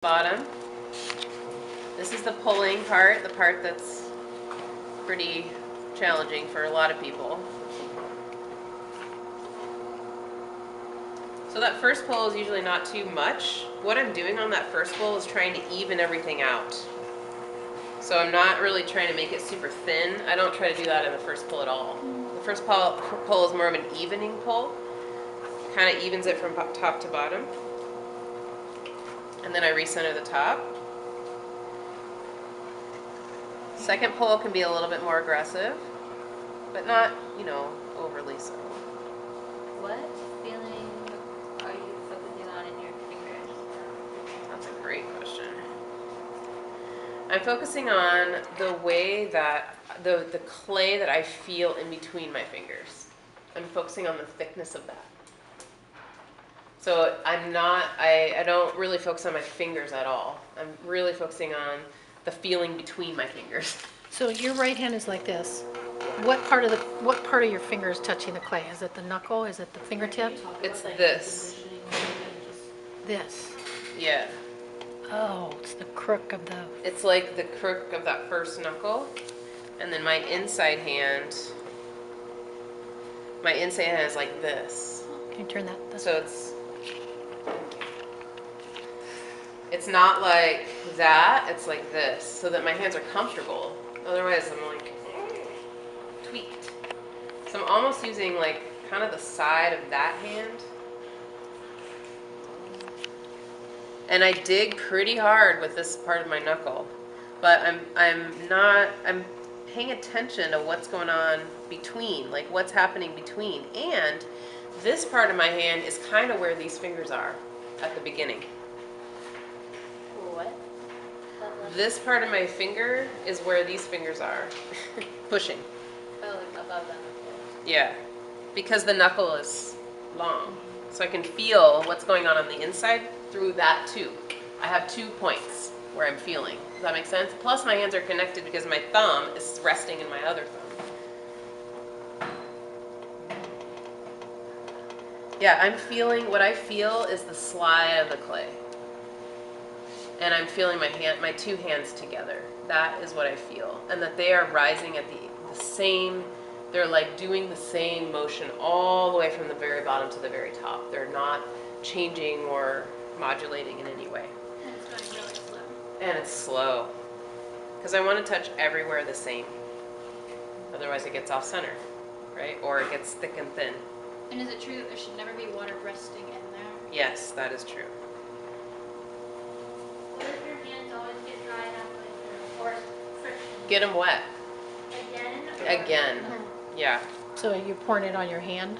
bottom. This is the pulling part, the part that's pretty challenging for a lot of people. So that first pull is usually not too much. What I'm doing on that first pull is trying to even everything out. So I'm not really trying to make it super thin. I don't try to do that in the first pull at all. The first pull is more of an evening pull. Kind of evens it from top to bottom. And then I recenter the top. Second pull can be a little bit more aggressive, but not, overly so. What feeling are you focusing on in your fingers? That's a great question. I'm focusing on the way that, the clay that I feel in between my fingers. I'm focusing on the thickness of that. So I don't really focus on my fingers at all. I'm really focusing on the feeling between my fingers. So your right hand is like this. What part of your finger is touching the clay? Is it the knuckle? Is it the fingertip? It's this. This. Yeah. Oh, it's the crook of the... It's like the crook of that first knuckle. And then my inside hand is like this. Can you turn that? So it's not like that, it's like this, so that my hands are comfortable. Otherwise I'm like tweaked. So I'm almost using like kind of the side of that hand. And I dig pretty hard with this part of my knuckle. But I'm paying attention to what's going on between, like what's happening between. And this part of my hand is kind of where these fingers are at the beginning. What? This part of my finger is where these fingers are, pushing. Oh, like above them. Yeah, because the knuckle is long. So I can feel what's going on the inside through that too. I have 2 points where I'm feeling. Does that make sense? Plus my hands are connected because my thumb is resting in my other thumb. Yeah, what I feel is the slide of the clay. And I'm feeling my 2 hands together. That is what I feel. And that they are rising at the same, they're like doing the same motion all the way from the very bottom to the very top. They're not changing or modulating in any way. And it's going really slow. And it's slow. Because I want to touch everywhere the same. Otherwise it gets off center, right? Or it gets thick and thin. And is it true that there should never be water resting in there? Yes, that is true. What if your hands always get dry halfway through? Or friction? Get them wet. Again? Again. Yeah. So you're pouring it on your hand?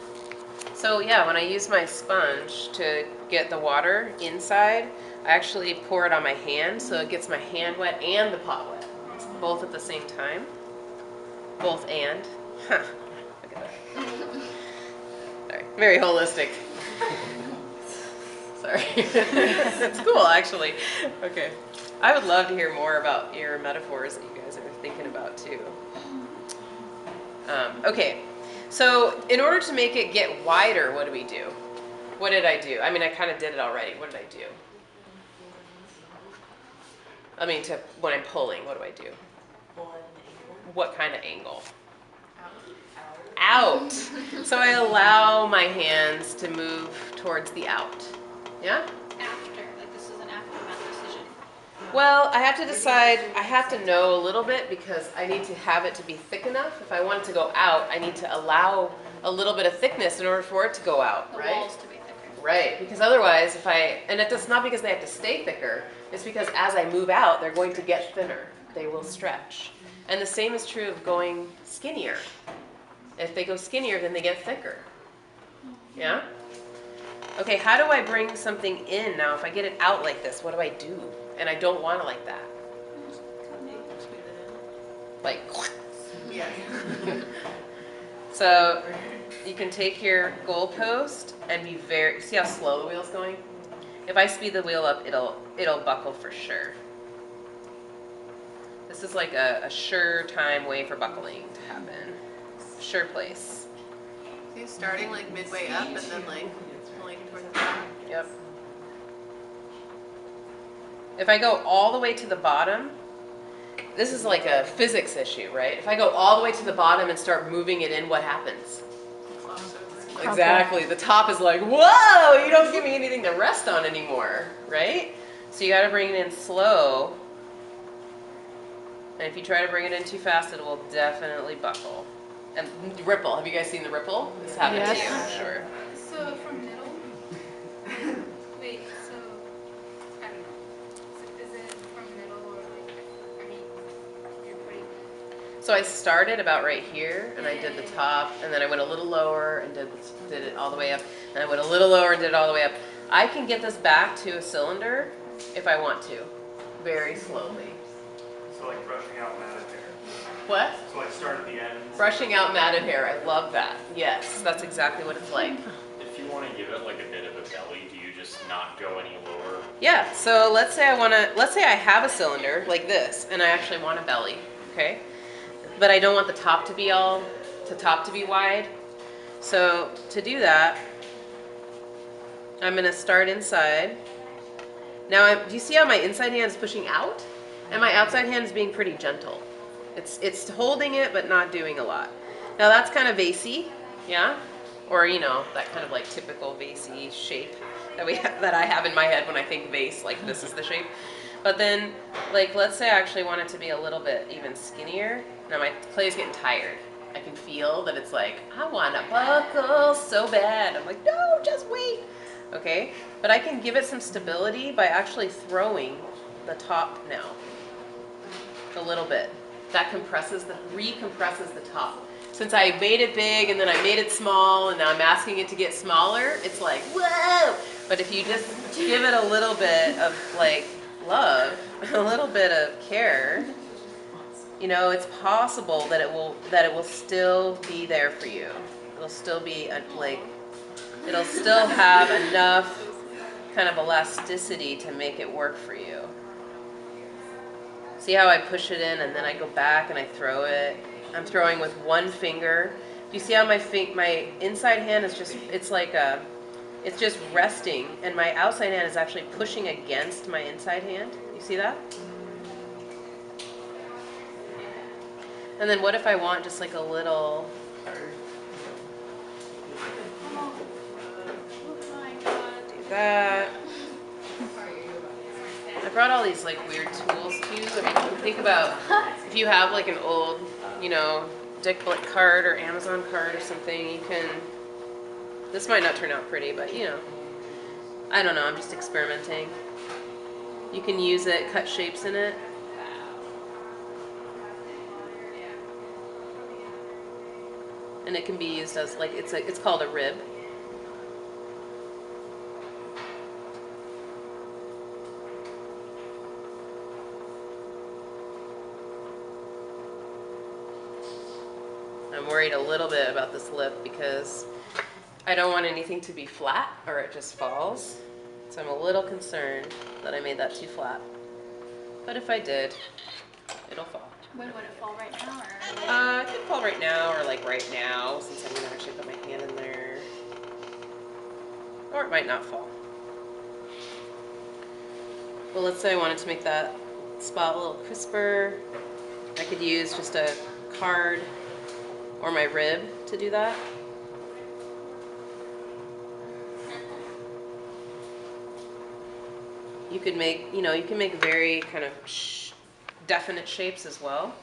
So yeah, when I use my sponge to get the water inside, I actually pour it on my hand so it gets my hand wet and the pot wet. It's both at the same time. Both and. Huh. Look at that. Sorry. Very holistic. Sorry. It's cool, actually. Okay. I would love to hear more about your metaphors that you guys are thinking about, too. Okay. So in order to make it get wider, what do we do? What did I do? I mean, I kind of did it already. What did I do? I mean, when I'm pulling, what do I do? What kind of angle? Out. So I allow my hands to move towards the out. Yeah? After. Like this is an aftermath decision. Well, I have to decide, I have to know a little bit because I need to have it to be thick enough. If I want it to go out, I need to allow a little bit of thickness in order for it to go out, The right? walls to be thicker. Right, because otherwise and it's not because they have to stay thicker, it's because as I move out, they're going to get thinner. They will stretch. And the same is true of going skinnier. If they go skinnier, then they get thicker. Yeah? Okay, how do I bring something in now? If I get it out like this, what do I do? And I don't want it like that. Like, Yeah. so you can take your goalpost and be see how slow the wheel's going? If I speed the wheel up, it'll buckle for sure. This is like a sure time way for buckling to happen. Sure place. So you're starting like midway up and then like pulling towards the top. Yep. If I go all the way to the bottom, this is like a physics issue, right? If I go all the way to the bottom and start moving it in, what happens? Crumple. Exactly. The top is like, whoa, you don't give me anything to rest on anymore, right? So you got to bring it in slow. And if you try to bring it in too fast, it will definitely buckle. And ripple. Have you guys seen the ripple? This happened to you, Yes. I'm sure. So from middle, wait, so, I don't know. So is it from middle or like, I mean, you're putting, So I started about right here, and I did the top, and then I went a little lower and did it all the way up, and I went a little lower and did it all the way up. I can get this back to a cylinder if I want to, very slowly. So like brushing out matted hair. What? So like start at the end. Brushing out matted hair. I love that. Yes, that's exactly what it's like. If you want to give it like a bit of a belly, do you just not go any lower? Yeah. So let's say I have a cylinder like this, and I actually want a belly. Okay. But I don't want the top to be wide. So to do that, I'm gonna start inside. Now, do you see how my inside hand is pushing out? And my outside hand is being pretty gentle. It's holding it, but not doing a lot. Now that's kind of vasey, yeah? Or, you know, that kind of like typical vasey shape that I have in my head when I think vase, like this is the shape. But then, like, let's say I actually want it to be a little bit even skinnier. Now my clay's getting tired. I can feel that it's like, I want to buckle so bad. I'm like, no, just wait. Okay, but I can give it some stability by actually throwing the top now. A little bit. That recompresses the top. Since I made it big and then I made it small and now I'm asking it to get smaller, it's like, whoa! But if you just give it a little bit of like love, a little bit of care, you know, it's possible that it will still be there for you. It'll still be it'll still have enough kind of elasticity to make it work for you. See how I push it in and then I go back and I throw it? I'm throwing with one finger. Do you see how my inside hand is just, it's just resting, and my outside hand is actually pushing against my inside hand? You see that? And then what if I want just like a little, do that. I brought all these like weird tools too. I mean, think about if you have like an old, you know, Dick Blick card or Amazon card or something, you can, this might not turn out pretty, but you know, I don't know, I'm just experimenting. You can use it, cut shapes in it. And it can be used as like, it's called a rib. I'm worried a little bit about this lip because I don't want anything to be flat or it just falls. So I'm a little concerned that I made that too flat. But if I did, it'll fall. When would it fall right now, or? It could fall right now or like right now since I'm gonna actually put my hand in there. Or it might not fall. Well, let's say I wanted to make that spot a little crisper. I could use just a card or my rib to do that. You could make, you know, you can make very kind of definite shapes as well.